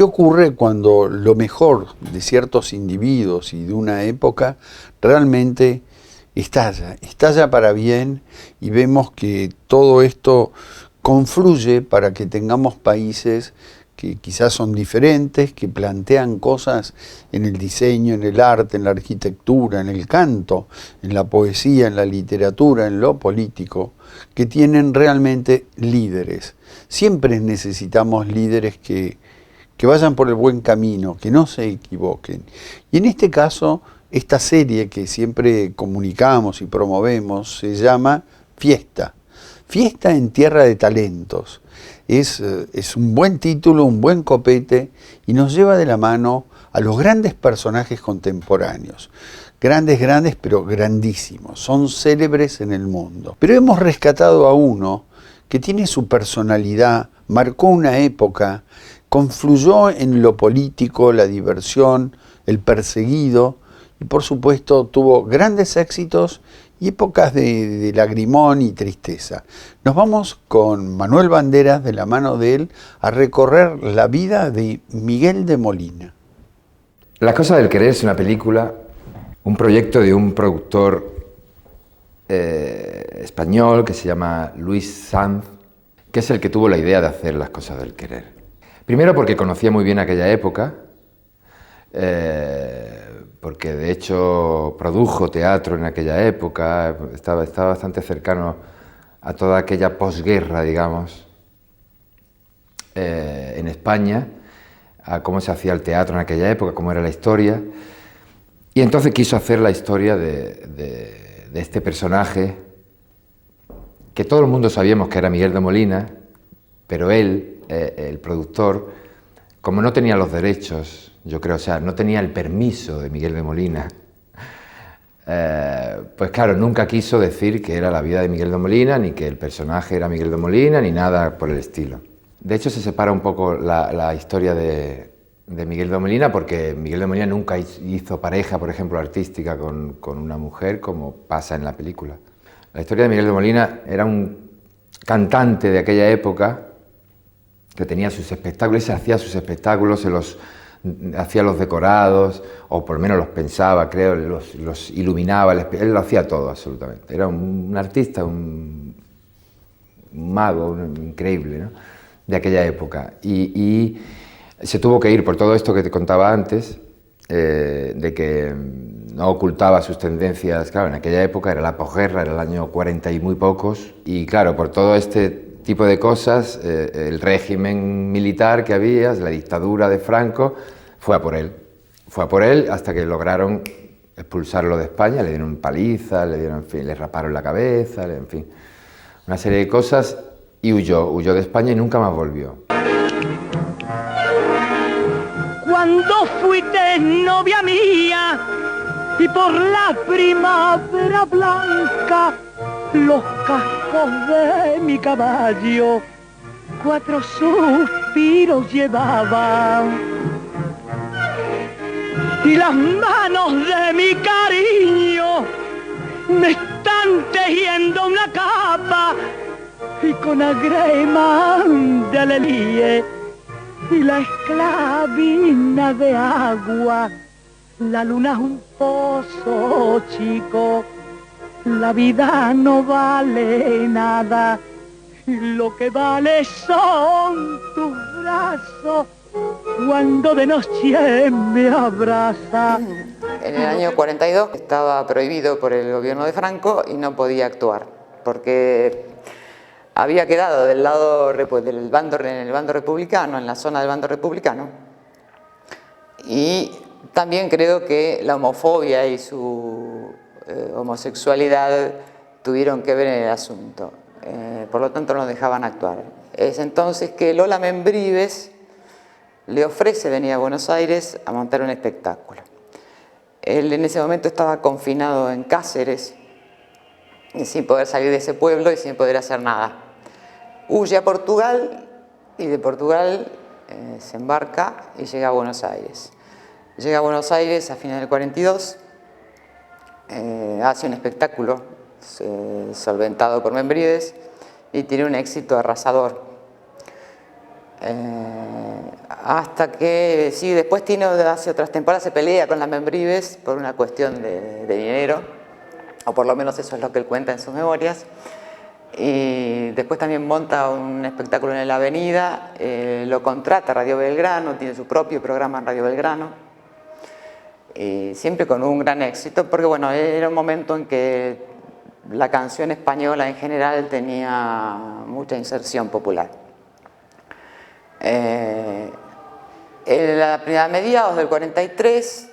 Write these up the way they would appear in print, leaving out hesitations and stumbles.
¿Qué ocurre cuando lo mejor de ciertos individuos y de una época realmente estalla para bien y vemos que todo esto confluye para que tengamos países que quizás son diferentes, que plantean cosas en el diseño, en el arte, en la arquitectura, en el canto, en la poesía, en la literatura, en lo político, que tienen realmente líderes? Siempre necesitamos líderes que vayan por el buen camino, que no se equivoquen. Y en este caso, esta serie que siempre comunicamos y promovemos se llama Fiesta. Fiesta en Tierra de Talentos. Es un buen título, un buen copete, y nos lleva de la mano a los grandes personajes contemporáneos. Grandes, pero grandísimos. Son célebres en el mundo. Pero hemos rescatado a uno que tiene su personalidad, marcó una época, confluyó en lo político, la diversión, el perseguido, y por supuesto tuvo grandes éxitos y épocas de lagrimón y tristeza. Nos vamos con Manuel Banderas, de la mano de él, a recorrer la vida de Miguel de Molina. La cosa del querer es una película, un proyecto de un productor español que se llama Luis Sanz, que es el que tuvo la idea de hacer Las cosas del querer. Primero porque conocía muy bien aquella época, porque de hecho produjo teatro en aquella época, estaba bastante cercano a toda aquella posguerra, digamos, en España, a cómo se hacía el teatro en aquella época, cómo era la historia, y entonces quiso hacer la historia de este personaje, que todo el mundo sabíamos que era Miguel de Molina, pero él, el productor, como no tenía los derechos, yo creo, o sea, no tenía el permiso de Miguel de Molina, pues claro, nunca quiso decir que era la vida de Miguel de Molina, ni que el personaje era Miguel de Molina, ni nada por el estilo. De hecho, se separa un poco la historia de Miguel de Molina, porque Miguel de Molina nunca hizo pareja, por ejemplo, artística con una mujer, como pasa en la película. La historia de Miguel de Molina era un cantante de aquella época, que tenía sus espectáculos, se hacía sus espectáculos, hacía los decorados, o por lo menos los pensaba, creo, los iluminaba, él lo hacía todo absolutamente. Era un artista, un mago increíble, ¿no?, de aquella época. Y se tuvo que ir por todo esto que te contaba antes, de que no ocultaba sus tendencias. Claro, en aquella época era la posguerra, era el año 40 y muy pocos, y claro, por todo este tipo de cosas, el régimen militar que había, la dictadura de Franco, fue a por él hasta que lograron expulsarlo de España, le dieron paliza, en fin, le raparon la cabeza, en fin, una serie de cosas, y huyó de España y nunca más volvió. Cuando fuiste novia mía y por la primavera blanca los cascos de mi caballo 4 suspiros llevaban y las manos de mi cariño me están tejiendo una capa y con agrema de alelie y la esclavina de agua. La luna es un pozo chico, la vida no vale nada, lo que vale son tus brazos cuando de noche me abraza. En el año 42 estaba prohibido por el gobierno de Franco y no podía actuar, porque había quedado del lado del bando, en el bando republicano, en la zona del bando republicano, y también creo que la homofobia y su homosexualidad tuvieron que ver en el asunto, por lo tanto no dejaban actuar. Es entonces que Lola Membrives le ofrece venir a Buenos Aires a montar un espectáculo. Él en ese momento estaba confinado en Cáceres, y sin poder salir de ese pueblo y sin poder hacer nada. Huye a Portugal y de Portugal se embarca y llega a Buenos Aires. Llega a Buenos Aires a finales del 42, hace un espectáculo solventado por Membrives y tiene un éxito arrasador. Hasta que, sí, después Tino hace otras temporadas se pelea con la Membrives por una cuestión de dinero, o por lo menos eso es lo que él cuenta en sus memorias. Y después también monta un espectáculo en la Avenida, lo contrata Radio Belgrano, tiene su propio programa en Radio Belgrano, y siempre con un gran éxito, porque bueno, era un momento en que la canción española en general tenía mucha inserción popular. A mediados del 43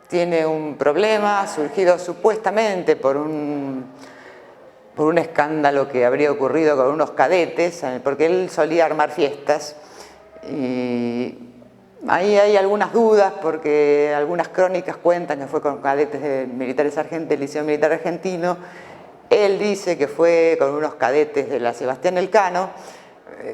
tiene un problema surgido supuestamente por un escándalo que habría ocurrido con unos cadetes, porque él solía armar fiestas, y ahí hay algunas dudas porque algunas crónicas cuentan que fue con cadetes de militares argentinos, del Liceo Militar Argentino. Él dice que fue con unos cadetes de la Sebastián Elcano,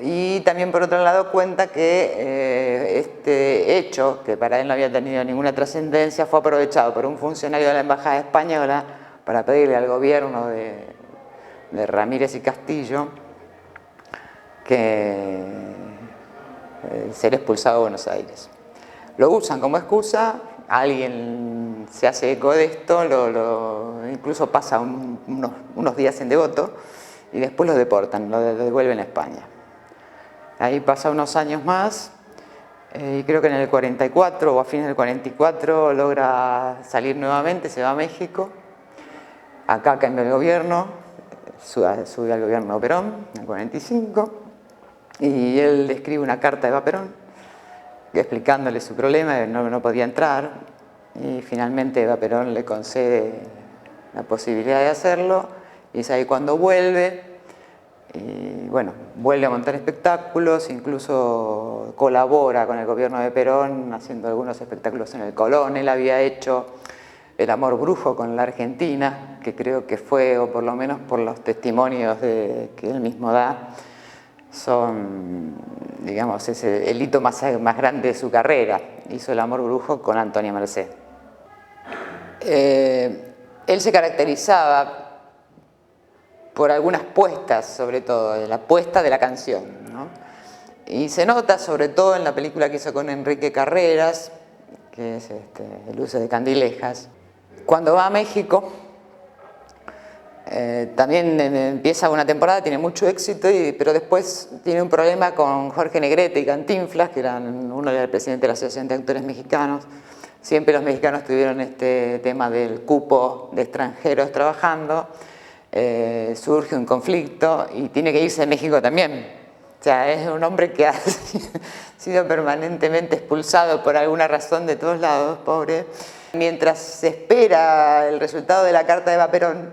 y también por otro lado cuenta que este hecho, que para él no había tenido ninguna trascendencia, fue aprovechado por un funcionario de la Embajada Española para pedirle al gobierno de Ramírez y Castillo que ser expulsado de Buenos Aires. Lo usan como excusa, alguien se hace eco de esto, incluso pasa unos días en Devoto y después lo deportan, lo devuelven a España. Ahí pasa unos años más y creo que en el 44 o a fines del 44 logra salir nuevamente, se va a México. Acá cambia el gobierno, sube al gobierno Perón en el 45 y él le escribe una carta a Eva Perón explicándole su problema, no podía entrar, y finalmente Eva Perón le concede la posibilidad de hacerlo, y es ahí cuando vuelve. Y bueno, vuelve a montar espectáculos, incluso colabora con el gobierno de Perón haciendo algunos espectáculos en el Colón. Él había hecho El amor brujo con la Argentina, que creo que fue, o por lo menos por los testimonios que él mismo da, son, digamos, es el hito más grande de su carrera. Hizo El amor brujo con Antonia Merced. Él se caracterizaba por algunas puestas, sobre todo, la puesta de la canción, ¿no? Y se nota sobre todo en la película que hizo con Enrique Carreras, que es El uso de Candilejas. Cuando va a México, también empieza una temporada, tiene mucho éxito, pero después tiene un problema con Jorge Negrete y Cantinflas, que eran uno era el presidente de la Asociación de Actores Mexicanos. Siempre los mexicanos tuvieron este tema del cupo de extranjeros trabajando. Surge un conflicto y tiene que irse a México también. O sea, es un hombre que ha sido permanentemente expulsado por alguna razón de todos lados, pobre. Mientras se espera el resultado de la carta de Eva Perón,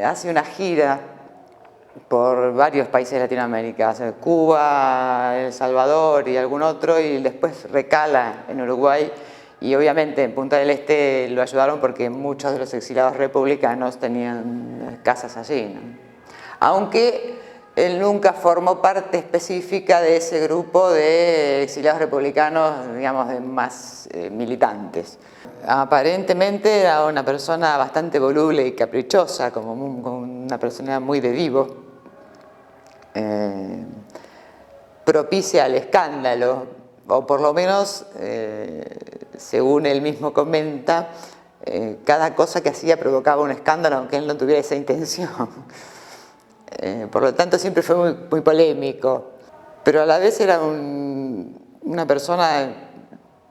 hace una gira por varios países de Latinoamérica, o sea, Cuba, El Salvador y algún otro, y después recala en Uruguay. Y obviamente en Punta del Este lo ayudaron porque muchos de los exiliados republicanos tenían casas allí, ¿no? Aunque él nunca formó parte específica de ese grupo de exiliados republicanos, digamos, de más militantes. Aparentemente era una persona bastante voluble y caprichosa, como una persona muy de vivo, propicia al escándalo, o por lo menos, según él mismo comenta, cada cosa que hacía provocaba un escándalo, aunque él no tuviera esa intención. Por lo tanto, siempre fue muy polémico, pero a la vez era una persona,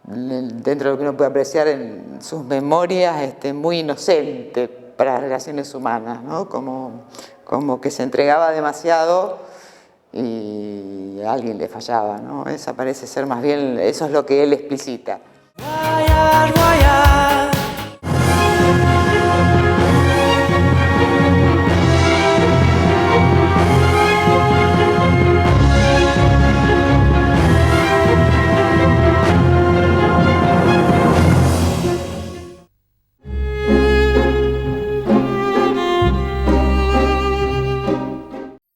dentro de lo que uno puede apreciar en sus memorias, muy inocente para las relaciones humanas, ¿no? Como que se entregaba demasiado y a alguien le fallaba, ¿no? Esa parece ser más bien, eso es lo que él explicita.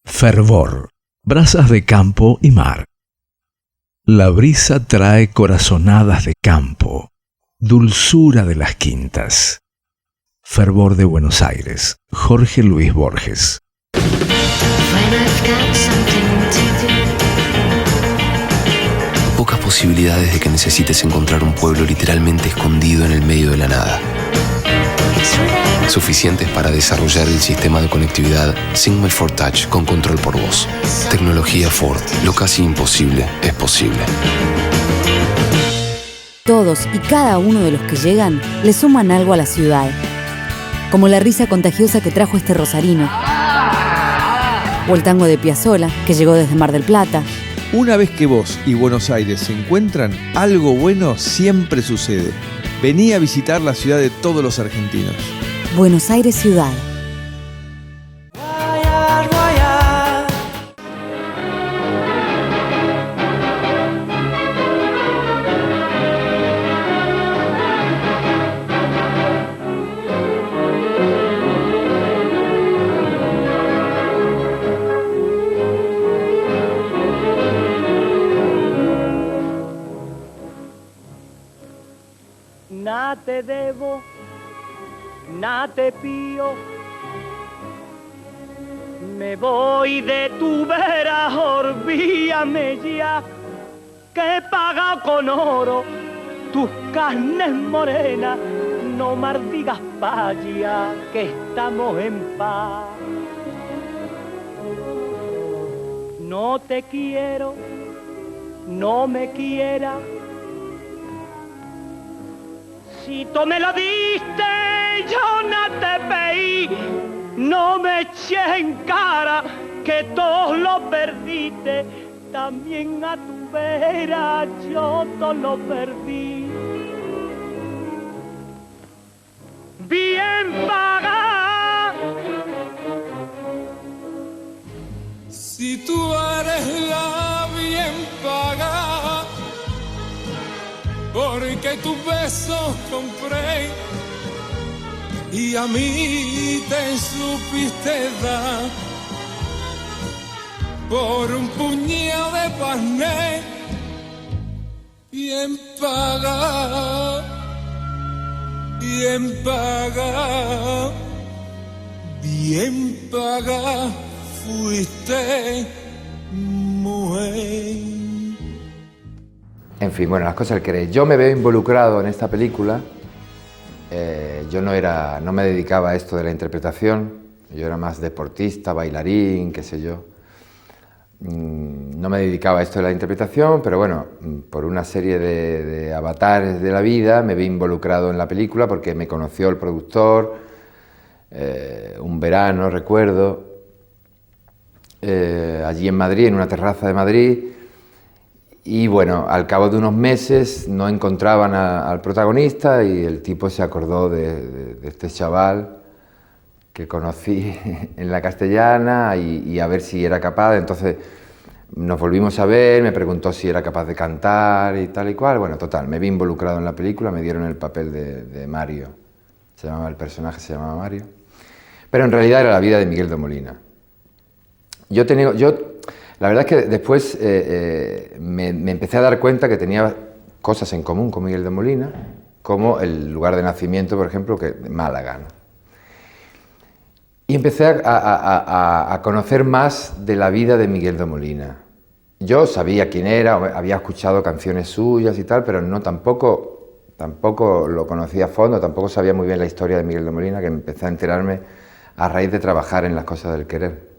Fervor, brasas de campo y mar. La brisa trae corazonadas de campo, dulzura de las quintas. Fervor de Buenos Aires, Jorge Luis Borges. When I've got something to do, pocas posibilidades de que necesites encontrar un pueblo literalmente escondido en el medio de la nada. Suficientes para desarrollar el sistema de conectividad Signal for Touch con control por voz. Tecnología Ford. Lo casi imposible es posible. Todos y cada uno de los que llegan le suman algo a la ciudad. Como la risa contagiosa que trajo este rosarino. O el tango de Piazzolla, que llegó desde Mar del Plata. Una vez que vos y Buenos Aires se encuentran, algo bueno siempre sucede. Vení a visitar la ciudad de todos los argentinos. Buenos Aires Ciudad. Na te debo, na te pío, me voy de tu vera, olvídame ya, que he pagado con oro tus carnes morenas, no maldigas paya, que estamos en paz. No te quiero, no me quieras. Si tú me lo diste, yo no te pedí, no me eché en cara que todo lo perdiste, también a tu vera yo todo lo perdí. Bien pagada. Si tú eres la bien pagada, porque tus besos compré y a mí te supiste dar por un puñado de pané. Bien pagado, bien pagado, bien pagado fuiste, mujer. En fin, bueno, las cosas del querer. Yo me veo involucrado en esta película. Yo no me dedicaba a esto de la interpretación. Yo era más deportista, bailarín, qué sé yo. No me dedicaba a esto de la interpretación, pero bueno, por una serie de avatares de la vida me vi involucrado en la película porque me conoció el productor, un verano, recuerdo, allí en Madrid, en una terraza de Madrid. Y bueno, al cabo de unos meses no encontraban al protagonista y el tipo se acordó de este chaval que conocí en la Castellana y a ver si era capaz. Entonces nos volvimos a ver, me preguntó si era capaz de cantar y tal y cual. Bueno, total, me vi involucrado en la película, me dieron el papel de Mario. El personaje se llamaba Mario. Pero en realidad era la vida de Miguel de Molina. La verdad es que después me empecé a dar cuenta que tenía cosas en común con Miguel de Molina, como el lugar de nacimiento, por ejemplo, que Málaga, ¿no? Y empecé a conocer más de la vida de Miguel de Molina. Yo sabía quién era, había escuchado canciones suyas y tal, pero tampoco lo conocía a fondo, tampoco sabía muy bien la historia de Miguel de Molina, que empecé a enterarme a raíz de trabajar en Las cosas del querer.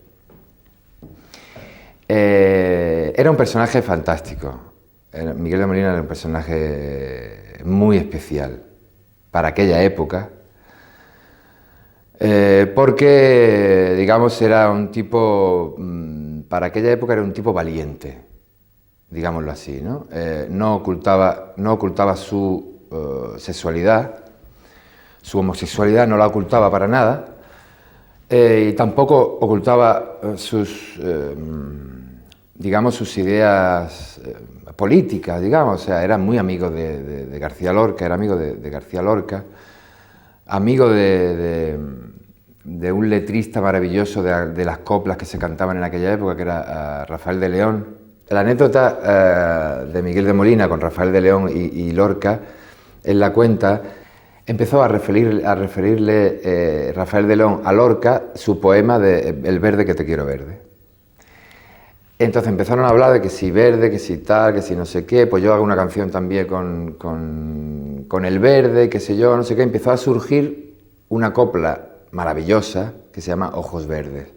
Era un personaje fantástico. Miguel de Molina era un personaje muy especial para aquella época, porque, digamos, era un tipo, para aquella época era un tipo valiente, digámoslo así, ¿no? No ocultaba su sexualidad, su homosexualidad no la ocultaba para nada, y tampoco ocultaba sus ideas políticas, digamos. O sea, era muy amigo de García Lorca, era amigo de García Lorca, amigo de un letrista maravilloso de las coplas que se cantaban en aquella época, que era Rafael de León. La anécdota de Miguel de Molina con Rafael de León y Lorca, en la cuenta, empezó a referirle Rafael de León a Lorca su poema de El verde que te quiero verde. Entonces empezaron a hablar de que si Verde, que si tal, que si no sé qué, pues yo hago una canción también con el Verde, qué sé yo, no sé qué. Empezó a surgir una copla maravillosa que se llama Ojos Verdes,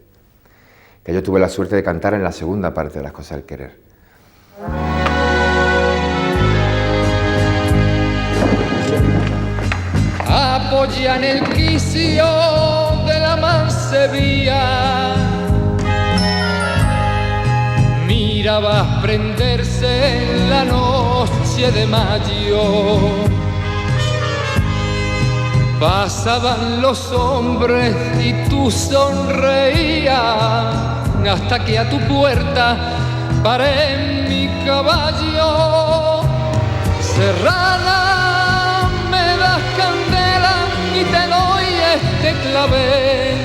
que yo tuve la suerte de cantar en la segunda parte de Las cosas del querer. Apoya en el quicio de la mancebía, mirabas prenderse en la noche de mayo. Pasaban los hombres y tú sonreías, hasta que a tu puerta paré mi caballo. Serrana, me das candela y te doy este clavel.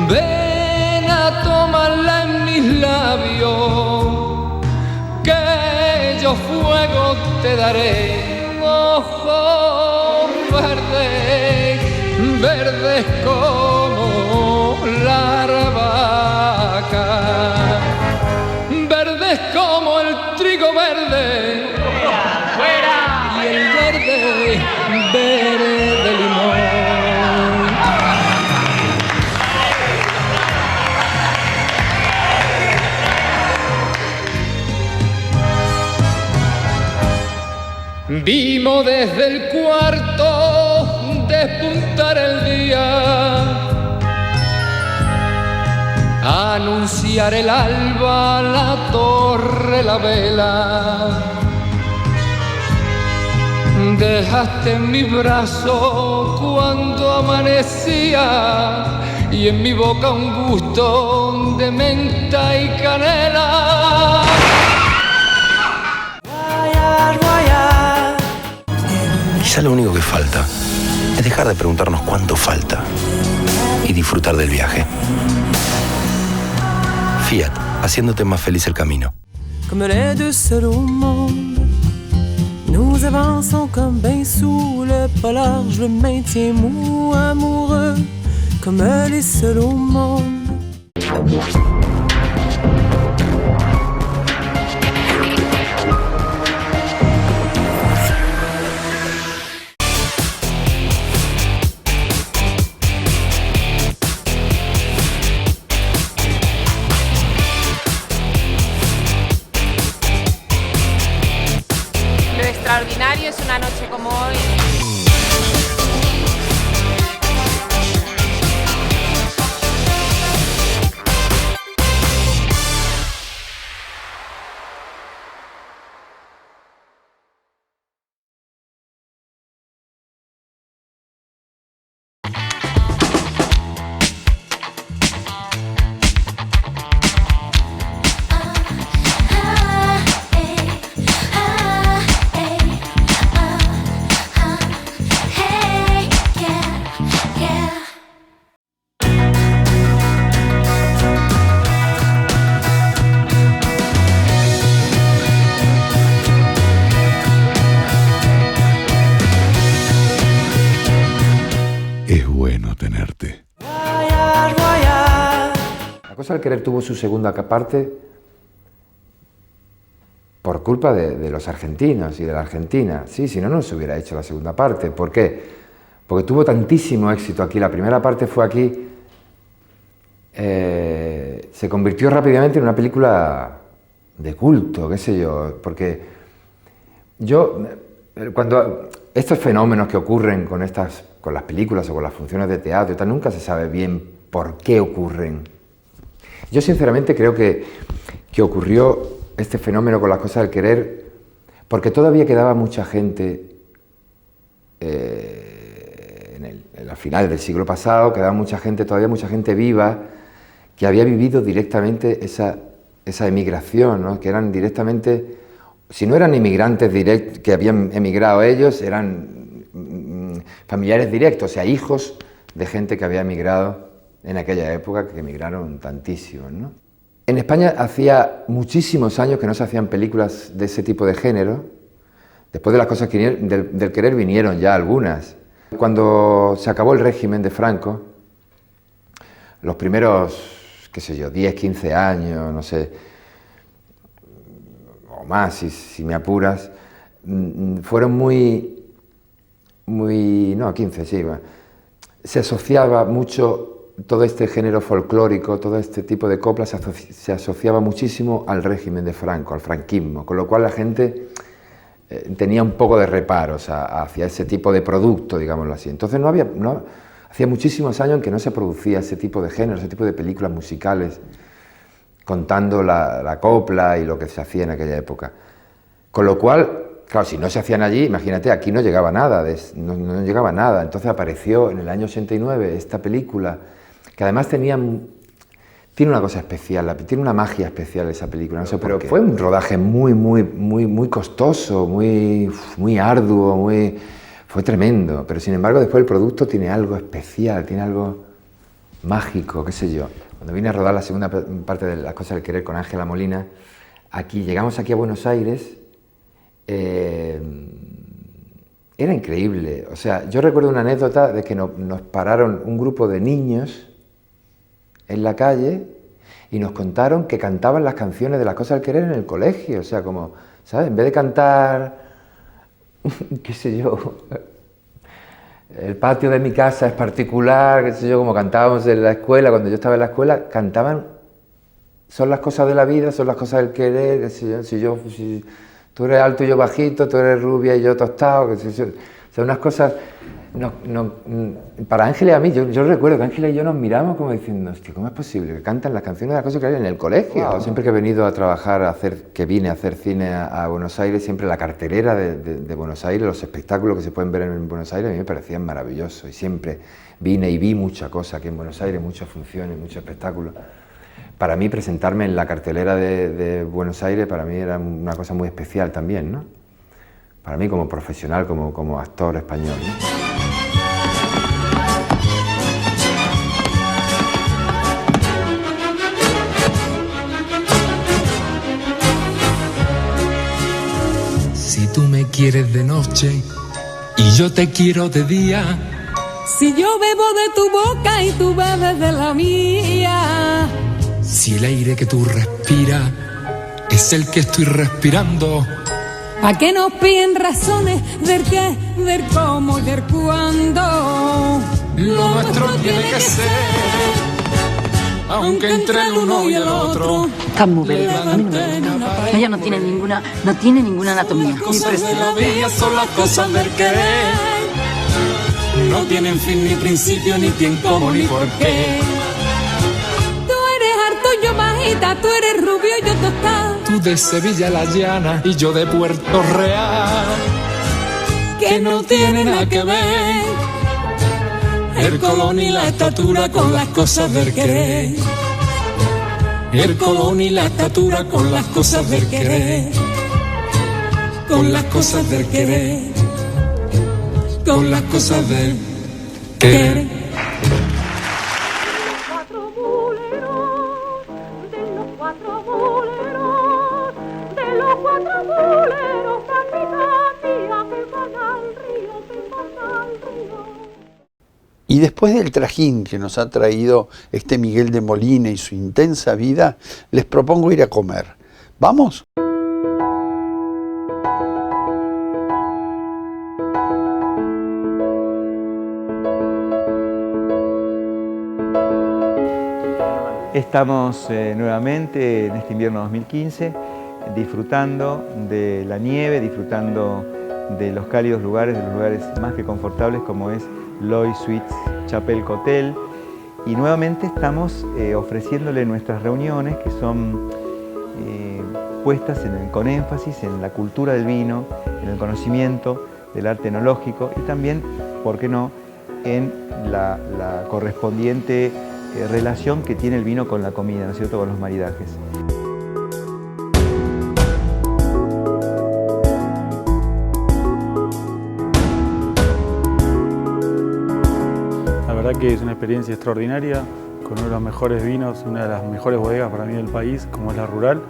Ven a tomarla en mis labios, que yo fuego te daré. Ojos verdes, verdes como la albahaca, verdes como el trigo verde, ¡fuera! Y el verde, verde limón. Vimos desde el cuarto despuntar el día, anunciar el alba, la torre, la vela. Dejaste en mi brazo cuando amanecía y en mi boca un gusto de menta y canela. Quizá lo único que falta es dejar de preguntarnos cuánto falta y disfrutar del viaje. Fiat, haciéndote más feliz el camino. Comme les deux seuls au monde, nous avançons comme bain sous le polar. Je le maintiens mou, amoureux, comme les seuls au monde. Extraordinario es una noche como hoy. Es bueno tenerte. La cosa del querer tuvo su segunda parte por culpa de los argentinos y de la Argentina. Sí, si no, no se hubiera hecho la segunda parte. ¿Por qué? Porque tuvo tantísimo éxito aquí. La primera parte fue aquí. Se convirtió rápidamente en una película de culto, qué sé yo. Porque cuando estos fenómenos que ocurren con las películas o con las funciones de teatro y tal, nunca se sabe bien por qué ocurren. Yo sinceramente creo que ocurrió este fenómeno con Las cosas del querer porque todavía quedaba mucha gente, al final del siglo pasado, quedaba todavía mucha gente viva que había vivido directamente esa emigración, ¿no? Que eran directamente, si no eran inmigrantes directos que habían emigrado ellos, eran familiares directos, o sea, hijos de gente que había emigrado en aquella época, que emigraron tantísimo, ¿no? En España hacía muchísimos años que no se hacían películas de ese tipo de género. Después de Las cosas del querer vinieron ya algunas. Cuando se acabó el régimen de Franco, los primeros qué sé yo, 10, 15 años, no sé, o más si me apuras, fueron muy, no, 15, sí, se asociaba mucho todo este género folclórico, todo este tipo de coplas se asociaba muchísimo al régimen de Franco, al franquismo, con lo cual la gente tenía un poco de reparos hacia ese tipo de producto, digámoslo así. Entonces hacía muchísimos años en que no se producía ese tipo de género, ese tipo de películas musicales, contando la copla y lo que se hacía en aquella época. Con lo cual, claro, si no se hacían allí, imagínate, aquí no llegaba nada, no llegaba nada. Entonces apareció en el año 89 esta película, que además tiene una cosa especial, tiene una magia especial esa película, no sé por qué. Fue un rodaje muy costoso, muy arduo, fue tremendo, pero sin embargo después el producto tiene algo especial, tiene algo mágico, qué sé yo. Cuando vine a rodar la segunda parte de Las cosas del querer con Ángela Molina, llegamos aquí a Buenos Aires, era increíble. O sea, yo recuerdo una anécdota de que nos pararon un grupo de niños en la calle y nos contaron que cantaban las canciones de Las cosas del querer en el colegio. O sea, como, ¿sabes? En vez de cantar, qué sé yo, el patio de mi casa es particular, qué sé yo, como cantábamos en la escuela, cuando yo estaba en la escuela, cantaban, son las cosas de la vida, son las cosas del querer, qué sé yo, si tú eres alto y yo bajito, tú eres rubia y yo tostado, qué sé yo. O sea, unas cosas, para Ángela y a mí, yo recuerdo que Ángela y yo nos miramos como diciendo, hostia, ¿cómo es posible que cantan las canciones de Las cosas que hay en el colegio? Wow. Siempre que he venido a trabajar, que vine a hacer cine a Buenos Aires, siempre la cartelera de Buenos Aires, los espectáculos que se pueden ver en Buenos Aires, a mí me parecían maravillosos. Y siempre vine y vi mucha cosa aquí en Buenos Aires, muchas funciones, muchos espectáculos. Para mí presentarme en la cartelera de Buenos Aires, para mí era una cosa muy especial también, ¿no? Para mí como profesional, como actor español, ¿no? Si tú me quieres de noche y yo te quiero de día, si yo bebo de tu boca y tú bebes de la mía, si el aire que tú respiras es el que estoy respirando, ¿a qué nos piden razones del qué, del cómo y del cuándo? Lo nuestro tiene que ser, aunque entre el uno y el otro. Está muy bella, a mí no me gusta. Ella no tiene ninguna anatomía. Las cosas de la vida son las cosas del querer. No tienen fin, ni principio, ni tiempo, ni por qué. Tú eres harto, yo bajita, tú eres rubio, yo tostado. Tú de Sevilla la Llana y yo de Puerto Real. Que no tiene nada que ver el colón y la estatura con las cosas del querer. El colón y la estatura con las cosas del querer. Con las cosas del querer. Con las cosas del querer. Y después del trajín que nos ha traído este Miguel de Molina y su intensa vida, les propongo ir a comer. ¿Vamos? Estamos nuevamente en este invierno 2015 disfrutando de la nieve, disfrutando de los cálidos lugares, de los lugares más que confortables como es Loy Suites Chapelle Hotel, y nuevamente estamos ofreciéndole nuestras reuniones que son puestas con énfasis en la cultura del vino, en el conocimiento del arte enológico y también, ¿por qué no?, en la correspondiente relación que tiene el vino con la comida, ¿no es cierto?, con los maridajes. La verdad que es una experiencia extraordinaria, con uno de los mejores vinos, una de las mejores bodegas para mí del país, como es La Rural.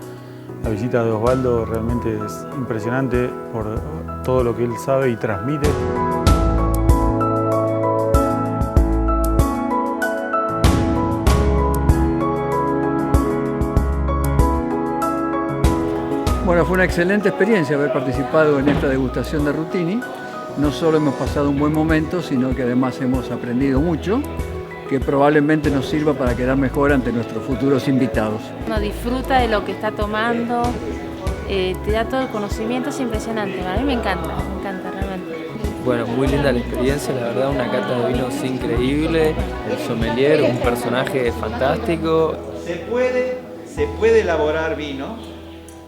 La visita de Osvaldo realmente es impresionante por todo lo que él sabe y transmite. Bueno, fue una excelente experiencia haber participado en esta degustación de Rutini. No solo hemos pasado un buen momento, sino que además hemos aprendido mucho, que probablemente nos sirva para quedar mejor ante nuestros futuros invitados. Uno disfruta de lo que está tomando, te da todo el conocimiento, es impresionante. A mí me encanta realmente. Bueno, muy linda la experiencia, la verdad, una cata de vinos increíble, el sommelier, un personaje fantástico. Se puede elaborar vino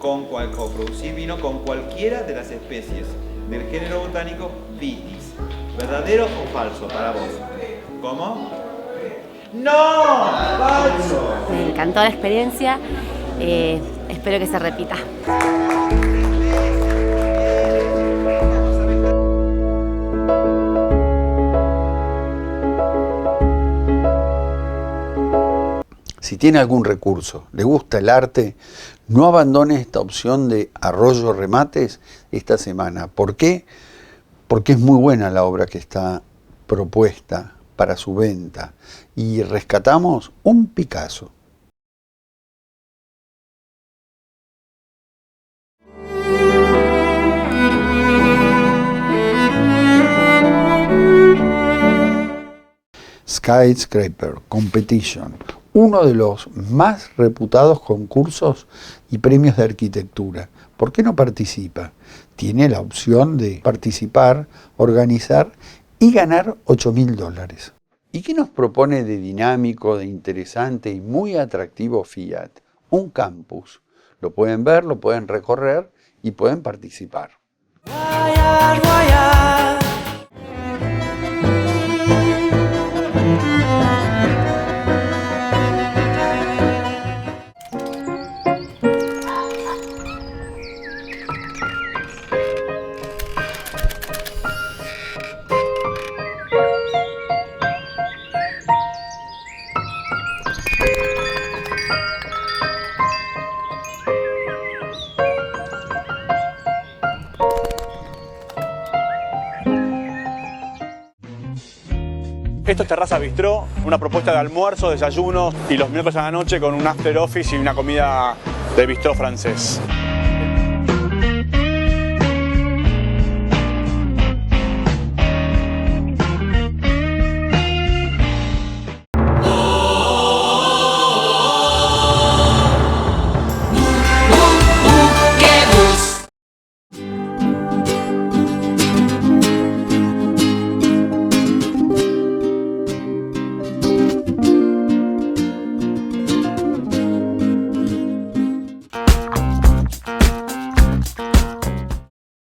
o producir vino con cualquiera de las especies del género botánico Vitis. ¿Verdadero o falso para vos? ¿Cómo? ¡No! ¡Falso! Me encantó la experiencia, espero que se repita. Si tiene algún recurso, le gusta el arte, no abandone esta opción de Arroyo Remates esta semana. ¿Por qué? Porque es muy buena la obra que está propuesta para su venta y rescatamos un Picasso. Skyscraper Competition, uno de los más reputados concursos y premios de arquitectura. ¿Por qué no participa? Tiene la opción de participar, organizar y ganar $8.000. ¿Y qué nos propone de dinámico, de interesante y muy atractivo Fiat? Un campus. Lo pueden ver, lo pueden recorrer y pueden participar. Esto es Terraza Bistró, una propuesta de almuerzo, desayuno y los miércoles a la noche con un after office y una comida de bistró francés.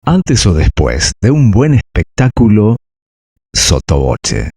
Antes o después de un buen espectáculo, sottovoce.